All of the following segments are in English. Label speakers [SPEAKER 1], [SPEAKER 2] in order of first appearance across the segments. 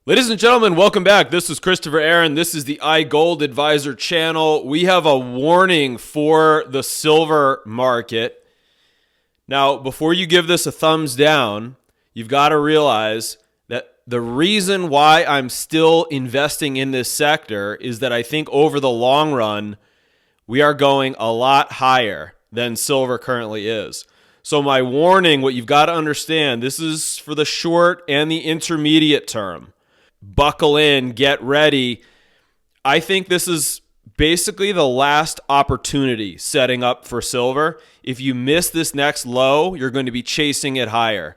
[SPEAKER 1] Ladies and gentlemen, welcome back. This is Christopher Aaron. This is the iGold Advisor channel. We have a warning for the silver market. Now, before you give this a thumbs down, you've got to realize that the reason why I'm still investing in this sector is that I think over the long run, we are going a lot higher than silver currently is. So my warning, what you've got to understand, this is for the short and the intermediate term. Buckle in, get ready. I think this is basically the last opportunity setting up for silver. If you miss this next low, you're going to be chasing it higher.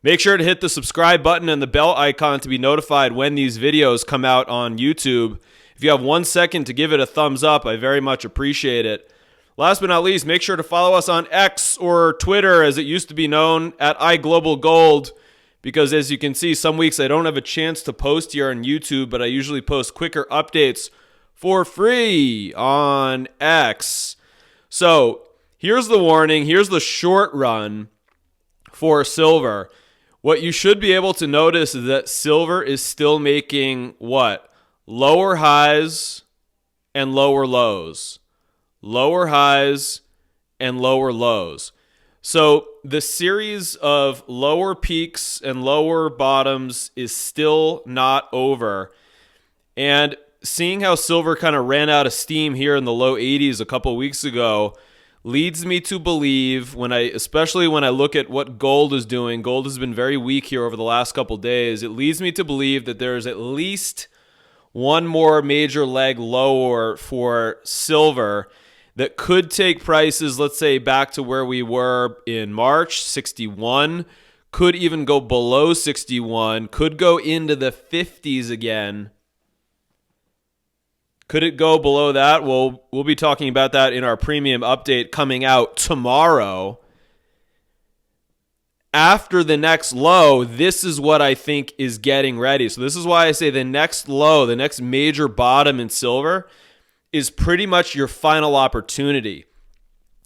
[SPEAKER 1] Make sure to hit the subscribe button and the bell icon to be notified when these videos come out on YouTube. If you have 1 second to give it a thumbs up, I very much appreciate it. Last but not least, make sure to follow us on X or Twitter as it used to be known at iGlobalGold. Because as you can see, some weeks I don't have a chance to post here on YouTube, but I usually post quicker updates for free on X. So here's the warning. Here's the short run for silver. What you should be able to notice is that silver is still making what? Lower highs and lower lows. Lower highs and lower lows. So the series of lower peaks and lower bottoms is still not over. And seeing how silver kind of ran out of steam here in the low 80s a couple weeks ago leads me to believe, especially when I look at what gold is doing, gold has been very weak here over the last couple days. It leads me to believe that there's at least one more major leg lower for silver that could take prices, let's say, back to where we were in March, 61, could even go below 61, could go into the 50s again. Could it go below that? Well, we'll be talking about that in our premium update coming out tomorrow. After the next low, this is what I think is getting ready. So this is why I say the next low, the next major bottom in silver is pretty much your final opportunity.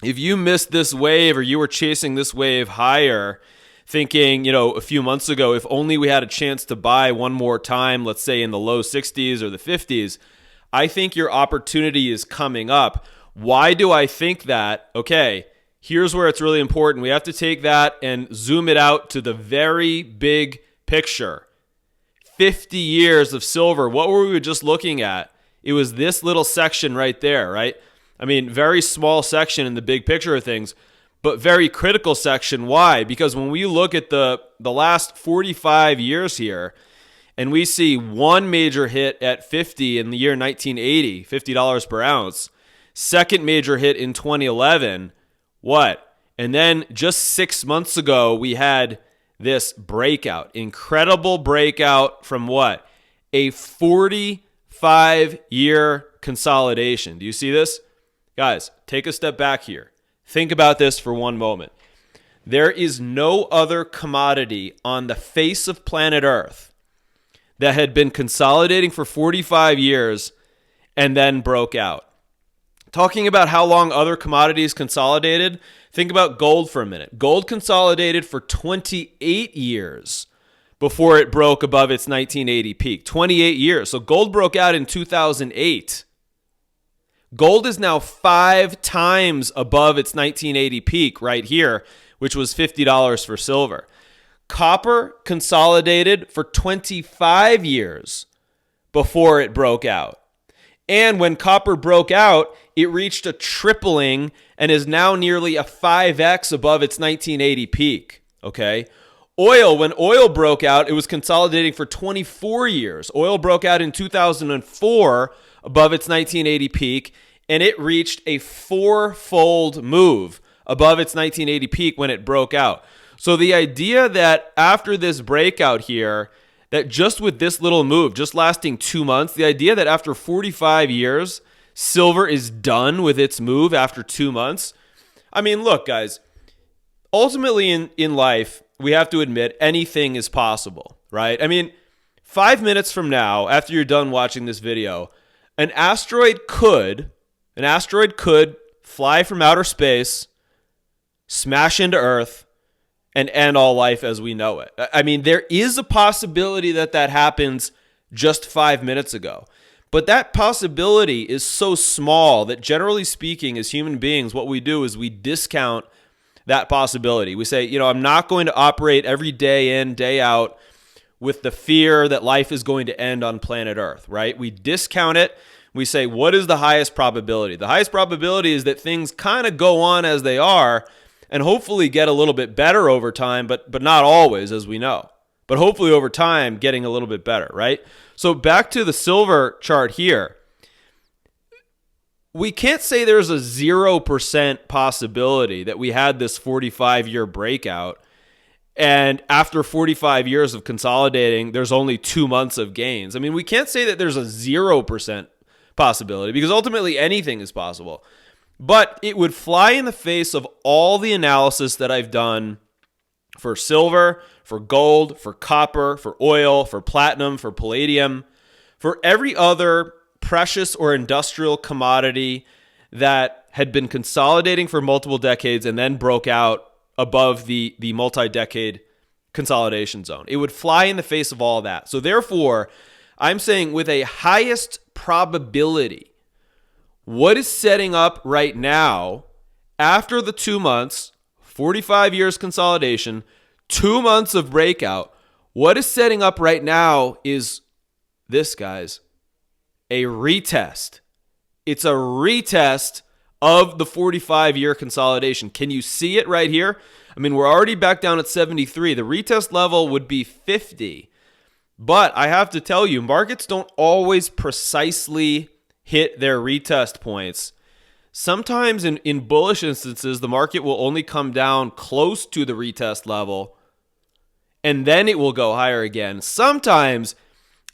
[SPEAKER 1] If you missed this wave or you were chasing this wave higher, thinking, a few months ago, if only we had a chance to buy one more time, let's say in the low 60s or the 50s, I think your opportunity is coming up. Why do I think that? Okay, here's where it's really important. We have to take that and zoom it out to the very big picture. 50 years of silver. What were we just looking at? It was this little section right there, right? I mean, very small section in the big picture of things, but very critical section. Why? Because when we look at the last 45 years here, and we see one major hit at 50 in the year 1980, $50 per ounce. Second major hit in 2011, what? And then just 6 months ago, we had this breakout, incredible breakout from what? A 45-year consolidation. Do you see this? Guys, take a step back here. Think about this for one moment. There is no other commodity on the face of planet Earth that had been consolidating for 45 years and then broke out. Talking about how long other commodities consolidated, think about gold for a minute. Gold consolidated for 28 years before it broke above its 1980 peak. 28 years. So gold broke out in 2008. Gold is now 5 times above its 1980 peak right here, which was $50 for silver. Copper consolidated for 25 years before it broke out. And when copper broke out, it reached a tripling and is now nearly a 5x above its 1980 peak. Okay? Oil, when oil broke out, it was consolidating for 24 years. Oil broke out in 2004 above its 1980 peak, and it reached a 4-fold move above its 1980 peak when it broke out. So the idea that after this breakout here, that just with this little move, just lasting 2 months, the idea that after 45 years, silver is done with its move after 2 months. I mean, look, guys, ultimately in life, we have to admit anything is possible, right? I mean, 5 minutes from now, after you're done watching this video, an asteroid could fly from outer space, smash into Earth, and end all life as we know it. I mean, there is a possibility that happens just 5 minutes ago. But that possibility is so small that generally speaking, as human beings, what we do is we discount that possibility. We say, I'm not going to operate every day in, day out with the fear that life is going to end on planet Earth, right? We discount it. We say, what is the highest probability? The highest probability is that things kind of go on as they are and hopefully get a little bit better over time, but not always, as we know. But hopefully over time, getting a little bit better, right? So back to the silver chart here. We can't say there's a 0% possibility that we had this 45-year breakout, and after 45 years of consolidating, there's only 2 months of gains. I mean, we can't say that there's a 0% possibility because ultimately anything is possible. But it would fly in the face of all the analysis that I've done for silver, for gold, for copper, for oil, for platinum, for palladium, for every other precious or industrial commodity that had been consolidating for multiple decades and then broke out above the multi-decade consolidation zone. It would fly in the face of all that. So therefore, I'm saying with a highest probability, what is setting up right now after the 2 months, 45 years consolidation, 2 months of breakout, what is setting up right now is this, guys, a retest. It's a retest of the 45-year consolidation. Can you see it right here? I mean, we're already back down at 73. The retest level would be 50. But I have to tell you, markets don't always precisely hit their retest points. Sometimes in bullish instances, the market will only come down close to the retest level, and then it will go higher again. Sometimes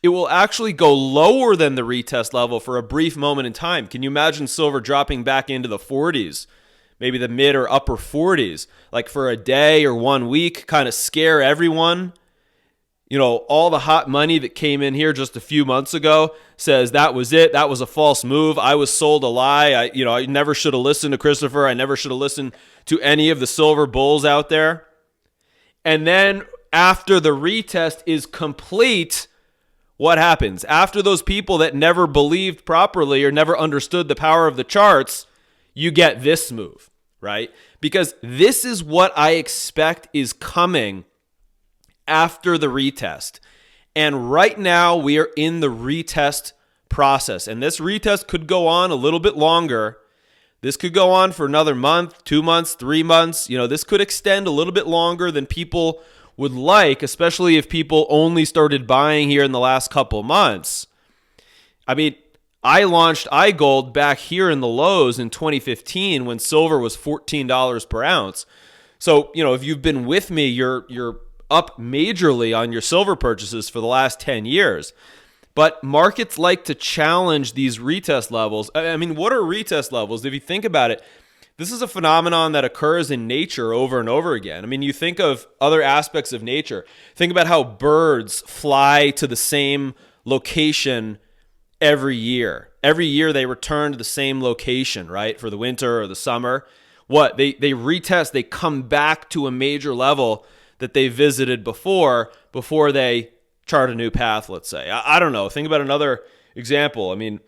[SPEAKER 1] it will actually go lower than the retest level for a brief moment in time. Can you imagine silver dropping back into the 40s, maybe the mid or upper 40s, like for a day or 1 week, kind of scare everyone? All the hot money that came in here just a few months ago says that was it. That was a false move. I was sold a lie. I never should have listened to Christopher. I never should have listened to any of the silver bulls out there. And then after the retest is complete, what happens? After those people that never believed properly or never understood the power of the charts, you get this move, right? Because this is what I expect is coming after the retest. And right now we are in the retest process. And this retest could go on a little bit longer. This could go on for another month, 2 months, 3 months. This could extend a little bit longer than people would like, especially if people only started buying here in the last couple months. I mean, I launched iGold back here in the lows in 2015 when silver was $14 per ounce. So, if you've been with me, you're up majorly on your silver purchases for the last 10 years. But markets like to challenge these retest levels. I mean, what are retest levels? If you think about it, this is a phenomenon that occurs in nature over and over again. I mean, you think of other aspects of nature. Think about how birds fly to the same location every year. Every year they return to the same location, right? For the winter or the summer. What? They retest. They come back to a major level that they visited before they chart a new path, let's say. I don't know. Think about another example. I mean,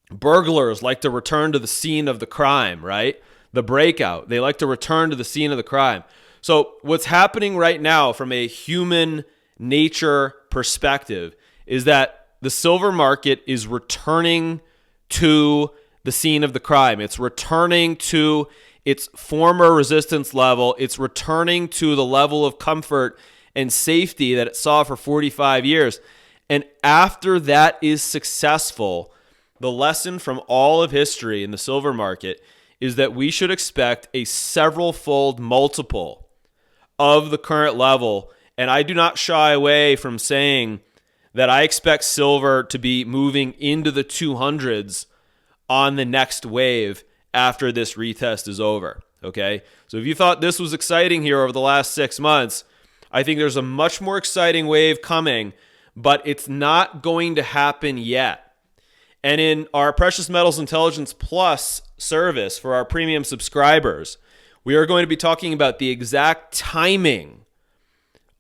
[SPEAKER 1] burglars like to return to the scene of the crime, right? The breakout. They like to return to the scene of the crime. So what's happening right now from a human nature perspective is that the silver market is returning to the scene of the crime. It's returning to its former resistance level. It's returning to the level of comfort and safety that it saw for 45 years. And after that is successful, the lesson from all of history in the silver market is that we should expect a several-fold multiple of the current level. And I do not shy away from saying that I expect silver to be moving into the 200s on the next wave after this retest is over, okay? So if you thought this was exciting here over the last 6 months, I think there's a much more exciting wave coming, but it's not going to happen yet. And in our Precious Metals Intelligence Plus service for our premium subscribers, we are going to be talking about the exact timing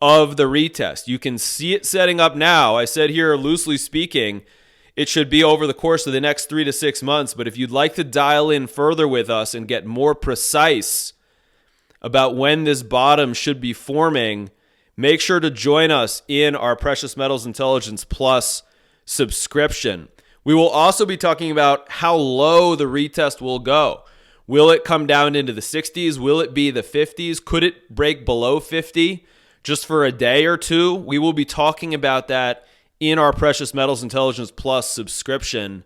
[SPEAKER 1] of the retest. You can see it setting up now. I said here, loosely speaking, it should be over the course of the next 3 to 6 months. But if you'd like to dial in further with us and get more precise about when this bottom should be forming, make sure to join us in our Precious Metals Intelligence Plus subscription. We will also be talking about how low the retest will go. Will it come down into the 60s? Will it be the 50s? Could it break below 50 just for a day or two? We will be talking about that in our Precious Metals Intelligence Plus subscription.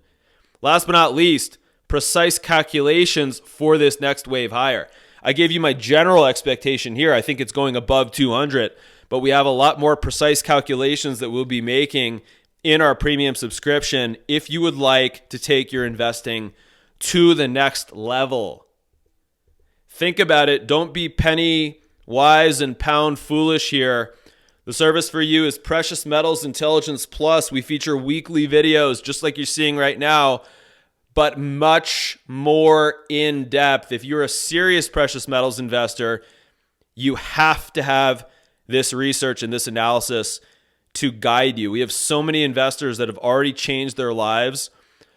[SPEAKER 1] Last but not least, precise calculations for this next wave higher. I gave you my general expectation here. I think it's going above 200, but we have a lot more precise calculations that we'll be making in our premium subscription if you would like to take your investing to the next level. Think about it. Don't be penny wise and pound foolish here. The service for you is Precious Metals Intelligence Plus. We feature weekly videos just like you're seeing right now, but much more in depth. If you're a serious precious metals investor, you have to have this research and this analysis to guide you. We have so many investors that have already changed their lives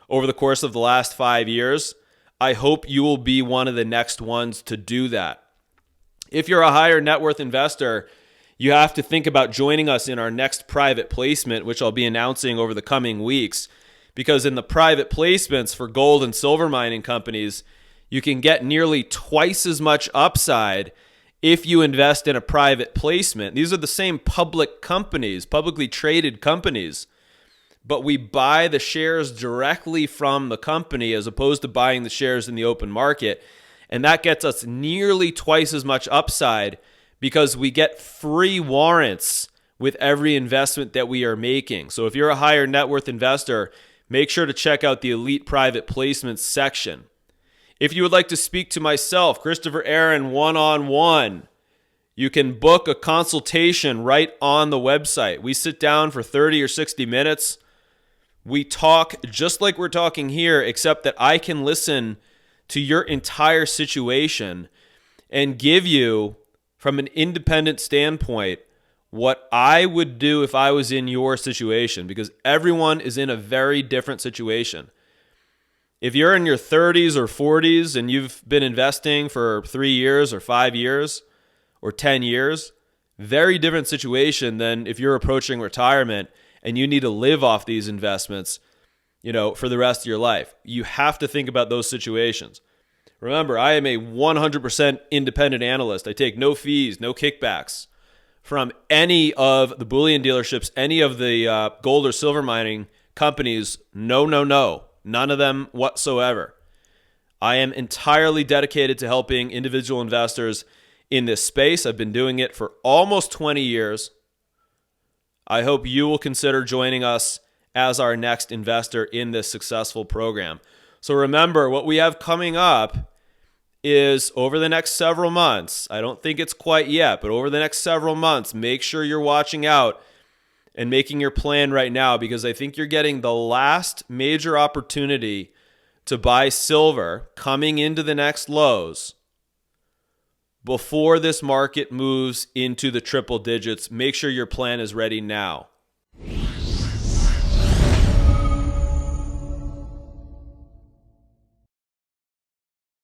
[SPEAKER 1] over the course of the last 5 years. I hope you will be one of the next ones to do that. If you're a higher net worth investor, you have to think about joining us in our next private placement, which I'll be announcing over the coming weeks. Because in the private placements for gold and silver mining companies, you can get nearly twice as much upside if you invest in a private placement. These are the same public companies, publicly traded companies, but we buy the shares directly from the company as opposed to buying the shares in the open market. And that gets us nearly twice as much upside because we get free warrants with every investment that we are making. So if you're a higher net worth investor, make sure to check out the Elite Private Placements section. If you would like to speak to myself, Christopher Aaron, one-on-one, you can book a consultation right on the website. We sit down for 30 or 60 minutes. We talk just like we're talking here, except that I can listen to your entire situation and give you, from an independent standpoint, what I would do if I was in your situation, because everyone is in a very different situation. If you're in your 30s or 40s and you've been investing for 3 years or 5 years or 10 years, very different situation than if you're approaching retirement and you need to live off these investments, for the rest of your life. You have to think about those situations. Remember, I am a 100% independent analyst. I take no fees, no kickbacks from any of the bullion dealerships, any of the gold or silver mining companies. No. None of them whatsoever. I am entirely dedicated to helping individual investors in this space. I've been doing it for almost 20 years. I hope you will consider joining us as our next investor in this successful program. So remember, what we have coming up is over the next several months. I don't think it's quite yet, but over the next several months, make sure you're watching out and making your plan right now, because I think you're getting the last major opportunity to buy silver coming into the next lows before this market moves into the triple digits. Make sure your plan is ready now.